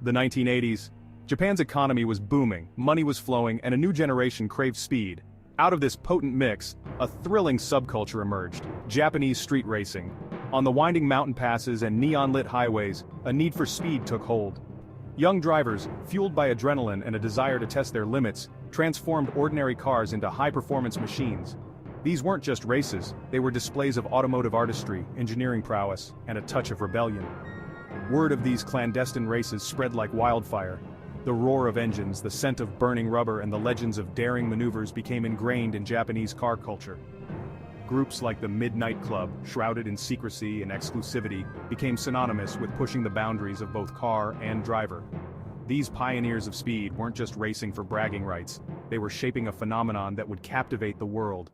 The 1980s. Japan's economy was booming, money was flowing, and a new generation craved speed. Out of this potent mix, a thrilling subculture emerged: Japanese street racing. On the winding mountain passes and neon-lit highways, a need for speed took hold. Young drivers, fueled by adrenaline and a desire to test their limits, transformed ordinary cars into high-performance machines. These weren't just races, they were displays of automotive artistry, engineering prowess, and a touch of rebellion. Word of these clandestine races spread like wildfire. The roar of engines, the scent of burning rubber, and the legends of daring maneuvers became ingrained in Japanese car culture. Groups like the Midnight Club, shrouded in secrecy and exclusivity, became synonymous with pushing the boundaries of both car and driver. These pioneers of speed weren't just racing for bragging rights, they were shaping a phenomenon that would captivate the world.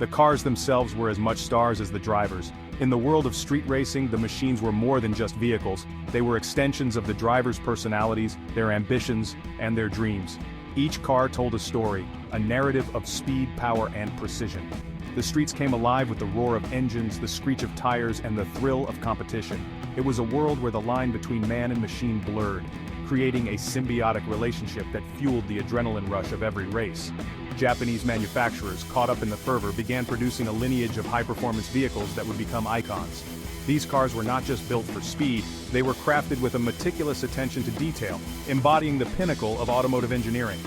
The cars themselves were as much stars as the drivers. In the world of street racing, the machines were more than just vehicles, they were extensions of the drivers' personalities, their ambitions, and their dreams. Each car told a story, a narrative of speed, power, and precision. The streets came alive with the roar of engines, the screech of tires, and the thrill of competition. It was a world where the line between man and machine blurred, creating a symbiotic relationship that fueled the adrenaline rush of every race. Japanese manufacturers, caught up in the fervor, began producing a lineage of high-performance vehicles that would become icons. These cars were not just built for speed, they were crafted with a meticulous attention to detail, embodying the pinnacle of automotive engineering.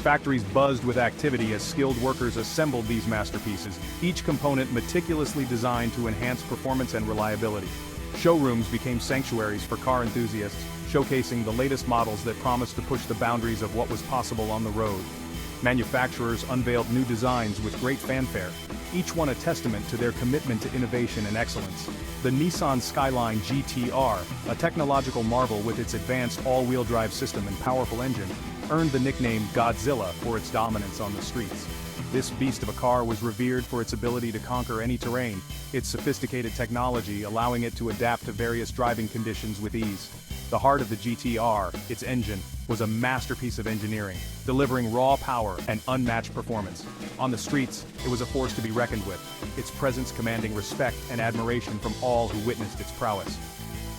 Factories buzzed with activity as skilled workers assembled these masterpieces, each component meticulously designed to enhance performance and reliability. Showrooms became sanctuaries for car enthusiasts, showcasing the latest models that promised to push the boundaries of what was possible on the road. Manufacturers unveiled new designs with great fanfare, each one a testament to their commitment to innovation and excellence. The Nissan Skyline GT-R, a technological marvel with its advanced all-wheel drive system and powerful engine, earned the nickname Godzilla for its dominance on the streets. This beast of a car was revered for its ability to conquer any terrain, its sophisticated technology allowing it to adapt to various driving conditions with ease. The heart of the GT-R, its engine, was a masterpiece of engineering, delivering raw power and unmatched performance. On the streets, it was a force to be reckoned with, its presence commanding respect and admiration from all who witnessed its prowess.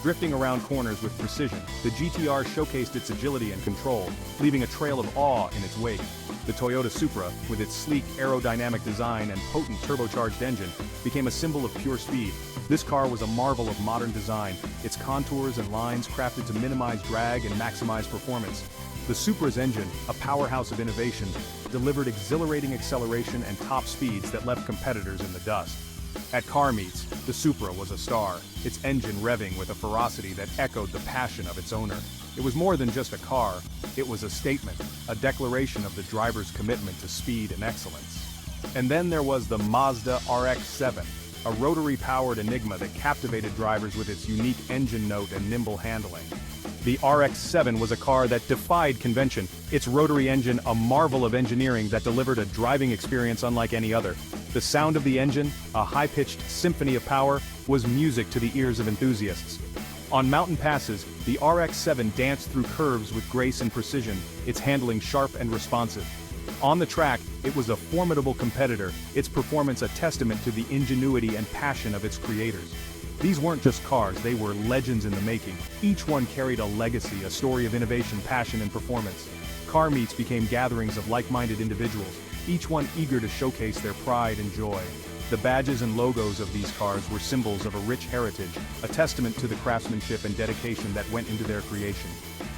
Drifting around corners with precision, the GT-R showcased its agility and control, leaving a trail of awe in its wake. The Toyota Supra, with its sleek aerodynamic design and potent turbocharged engine, became a symbol of pure speed. This car was a marvel of modern design, its contours and lines crafted to minimize drag and maximize performance. The Supra's engine, a powerhouse of innovation, delivered exhilarating acceleration and top speeds that left competitors in the dust. At car meets, the Supra was a star, its engine revving with a ferocity that echoed the passion of its owner. It was more than just a car, it was a statement, a declaration of the driver's commitment to speed and excellence. And then there was the Mazda RX-7, a rotary-powered enigma that captivated drivers with its unique engine note and nimble handling. The RX-7 was a car that defied convention, its rotary engine a marvel of engineering that delivered a driving experience unlike any other. The sound of the engine, a high-pitched symphony of power, was music to the ears of enthusiasts. On mountain passes, the RX-7 danced through curves with grace and precision, its handling sharp and responsive. On the track, it was a formidable competitor, its performance a testament to the ingenuity and passion of its creators. These weren't just cars, they were legends in the making. Each one carried a legacy, a story of innovation, passion, and performance. Car meets became gatherings of like-minded individuals, each one eager to showcase their pride and joy. The badges and logos of these cars were symbols of a rich heritage, a testament to the craftsmanship and dedication that went into their creation.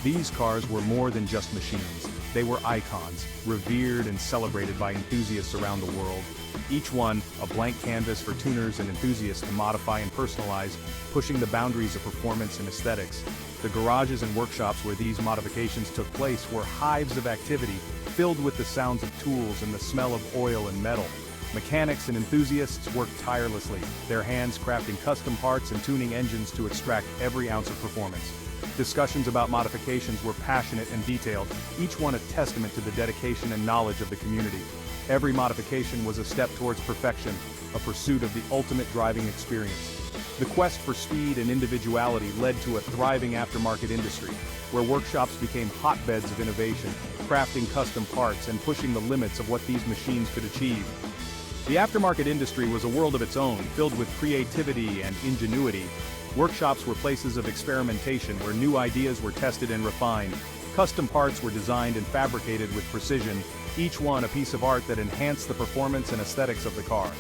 These cars were more than just machines. They were icons, revered and celebrated by enthusiasts around the world. Each one, a blank canvas for tuners and enthusiasts to modify and personalize, pushing the boundaries of performance and aesthetics. The garages and workshops where these modifications took place were hives of activity, filled with the sounds of tools and the smell of oil and metal. Mechanics and enthusiasts worked tirelessly, their hands crafting custom parts and tuning engines to extract every ounce of performance. Discussions about modifications were passionate and detailed, each one a testament to the dedication and knowledge of the community. Every modification was a step towards perfection, a pursuit of the ultimate driving experience. The quest for speed and individuality led to a thriving aftermarket industry, where workshops became hotbeds of innovation, crafting custom parts and pushing the limits of what these machines could achieve. The aftermarket industry was a world of its own, filled with creativity and ingenuity. Workshops were places of experimentation where new ideas were tested and refined. Custom parts were designed and fabricated with precision, each one a piece of art that enhanced the performance and aesthetics of the car.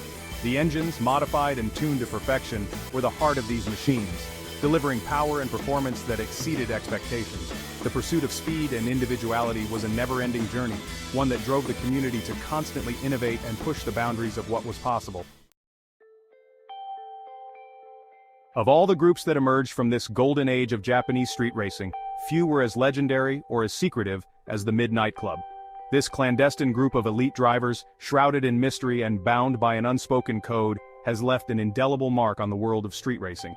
The engines, modified and tuned to perfection, were the heart of these machines, delivering power and performance that exceeded expectations. The pursuit of speed and individuality was a never-ending journey, one that drove the community to constantly innovate and push the boundaries of what was possible. Of all the groups that emerged from this golden age of Japanese street racing, few were as legendary or as secretive as the Midnight Club. This clandestine group of elite drivers, shrouded in mystery and bound by an unspoken code, has left an indelible mark on the world of street racing.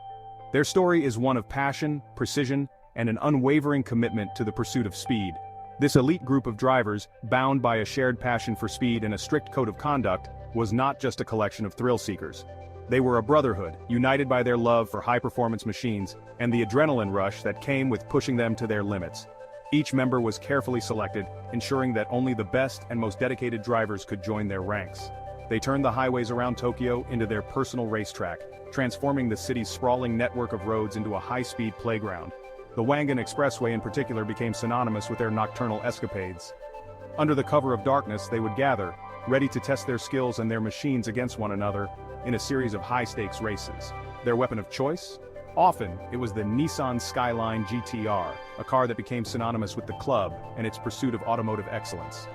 Their story is one of passion, precision, and an unwavering commitment to the pursuit of speed. This elite group of drivers, bound by a shared passion for speed and a strict code of conduct, was not just a collection of thrill-seekers. They were a brotherhood, united by their love for high-performance machines, and the adrenaline rush that came with pushing them to their limits. Each member was carefully selected, ensuring that only the best and most dedicated drivers could join their ranks. They turned the highways around Tokyo into their personal racetrack, transforming the city's sprawling network of roads into a high-speed playground. The Wangan Expressway in particular became synonymous with their nocturnal escapades. Under the cover of darkness, they would gather, ready to test their skills and their machines against one another, in a series of high-stakes races. Their weapon of choice? Often, it was the Nissan Skyline GTR, a car that became synonymous with the club and its pursuit of automotive excellence.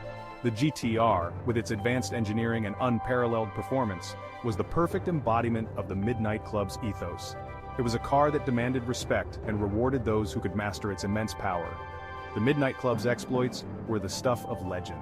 The GTR, with its advanced engineering and unparalleled performance, was the perfect embodiment of the Midnight Club's ethos. It was a car that demanded respect and rewarded those who could master its immense power. The Midnight Club's exploits were the stuff of legend.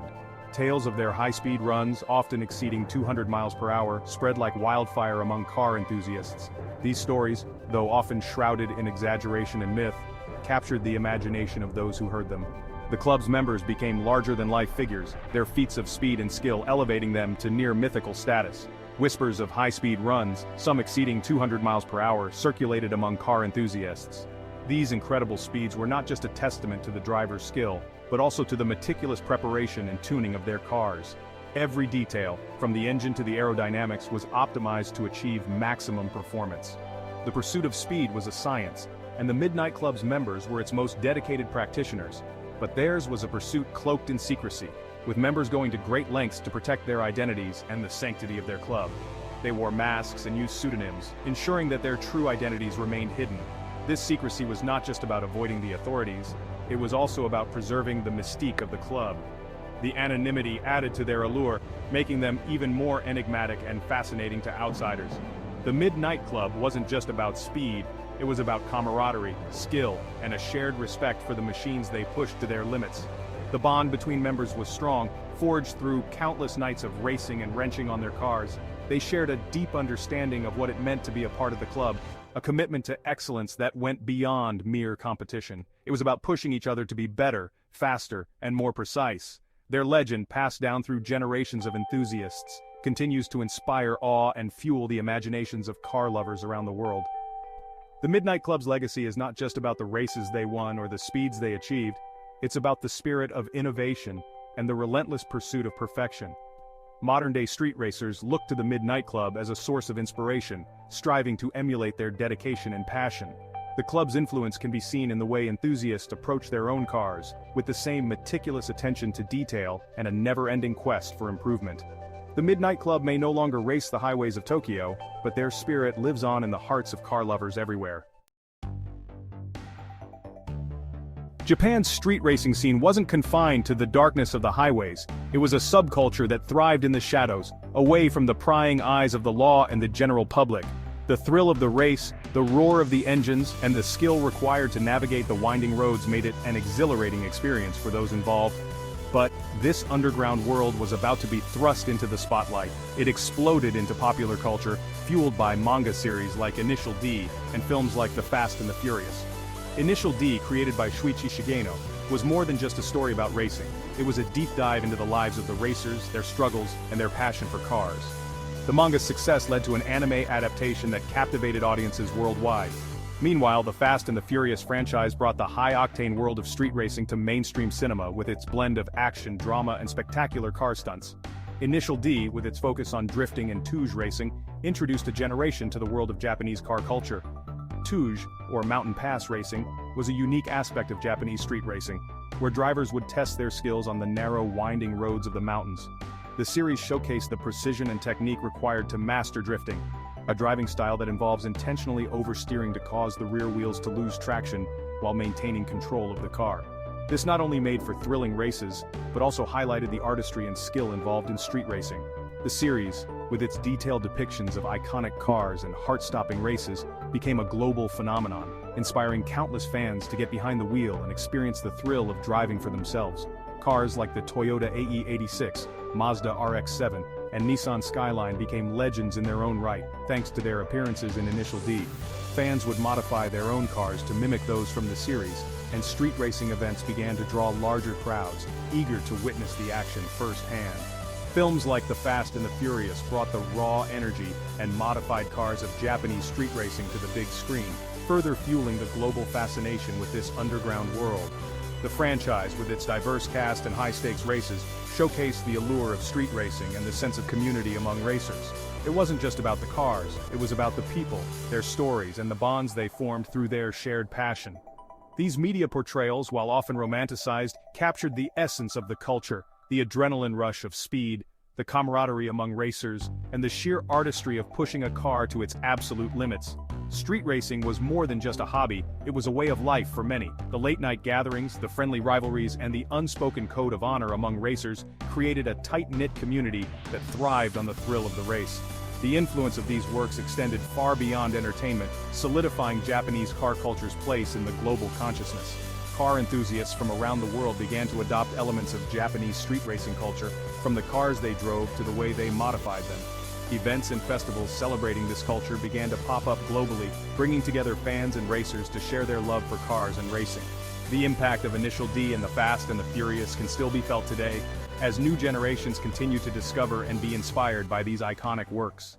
Tales of their high-speed runs, often exceeding 200 miles per hour, spread like wildfire among car enthusiasts. These stories, though often shrouded in exaggeration and myth, captured the imagination of those who heard them. The club's members became larger-than-life figures, their feats of speed and skill elevating them to near-mythical status. Whispers of high-speed runs, some exceeding 200 miles per hour, circulated among car enthusiasts. These incredible speeds were not just a testament to the driver's skill, but also to the meticulous preparation and tuning of their cars. Every detail, from the engine to the aerodynamics, was optimized to achieve maximum performance. The pursuit of speed was a science, and the Midnight Club's members were its most dedicated practitioners, but theirs was a pursuit cloaked in secrecy, with members going to great lengths to protect their identities and the sanctity of their club. They wore masks and used pseudonyms, ensuring that their true identities remained hidden. This secrecy was not just about avoiding the authorities, it was also about preserving the mystique of the club. The anonymity added to their allure, making them even more enigmatic and fascinating to outsiders. The Midnight Club wasn't just about speed, it was about camaraderie, skill, and a shared respect for the machines they pushed to their limits. The bond between members was strong, forged through countless nights of racing and wrenching on their cars. They shared a deep understanding of what it meant to be a part of the club, a commitment to excellence that went beyond mere competition. It was about pushing each other to be better, faster, and more precise. Their legend, passed down through generations of enthusiasts, continues to inspire awe and fuel the imaginations of car lovers around the world. The Midnight Club's legacy is not just about the races they won or the speeds they achieved, it's about the spirit of innovation and the relentless pursuit of perfection. Modern-day street racers look to the Midnight Club as a source of inspiration, striving to emulate their dedication and passion. The club's influence can be seen in the way enthusiasts approach their own cars, with the same meticulous attention to detail and a never-ending quest for improvement. The Midnight Club may no longer race the highways of Tokyo, but their spirit lives on in the hearts of car lovers everywhere. Japan's street racing scene wasn't confined to the darkness of the highways. It was a subculture that thrived in the shadows, away from the prying eyes of the law and the general public. The thrill of the race, the roar of the engines, and the skill required to navigate the winding roads made it an exhilarating experience for those involved. But this underground world was about to be thrust into the spotlight. It exploded into popular culture, fueled by manga series like Initial D and films like The Fast and the Furious. Initial D, created by Shuichi Shigeno, was more than just a story about racing. It was a deep dive into the lives of the racers, their struggles, and their passion for cars. The manga's success led to an anime adaptation that captivated audiences worldwide. Meanwhile, the Fast and the Furious franchise brought the high-octane world of street racing to mainstream cinema with its blend of action, drama, and spectacular car stunts. Initial D, with its focus on drifting and touge racing, introduced a generation to the world of Japanese car culture. Automotive, or mountain pass racing, was a unique aspect of Japanese street racing, where drivers would test their skills on the narrow, winding roads of the mountains. The series showcased the precision and technique required to master drifting, a driving style that involves intentionally oversteering to cause the rear wheels to lose traction while maintaining control of the car. This not only made for thrilling races, but also highlighted the artistry and skill involved in street racing. The series, with its detailed depictions of iconic cars and heart-stopping races, became a global phenomenon, inspiring countless fans to get behind the wheel and experience the thrill of driving for themselves. Cars like the Toyota AE86, Mazda RX-7, and Nissan Skyline became legends in their own right, thanks to their appearances in Initial D. Fans would modify their own cars to mimic those from the series, and street racing events began to draw larger crowds, eager to witness the action firsthand. Films like The Fast and the Furious brought the raw energy and modified cars of Japanese street racing to the big screen, further fueling the global fascination with this underground world. The franchise, with its diverse cast and high-stakes races, showcased the allure of street racing and the sense of community among racers. It wasn't just about the cars, it was about the people, their stories, and the bonds they formed through their shared passion. These media portrayals, while often romanticized, captured the essence of the culture, the adrenaline rush of speed, the camaraderie among racers, and the sheer artistry of pushing a car to its absolute limits. Street racing was more than just a hobby, it was a way of life for many. The late-night gatherings, the friendly rivalries, and the unspoken code of honor among racers created a tight-knit community that thrived on the thrill of the race. The influence of these works extended far beyond entertainment, solidifying Japanese car culture's place in the global consciousness. Car enthusiasts from around the world began to adopt elements of Japanese street racing culture, from the cars they drove to the way they modified them. Events and festivals celebrating this culture began to pop up globally, bringing together fans and racers to share their love for cars and racing. The impact of Initial D and The Fast and the Furious can still be felt today, as new generations continue to discover and be inspired by these iconic works.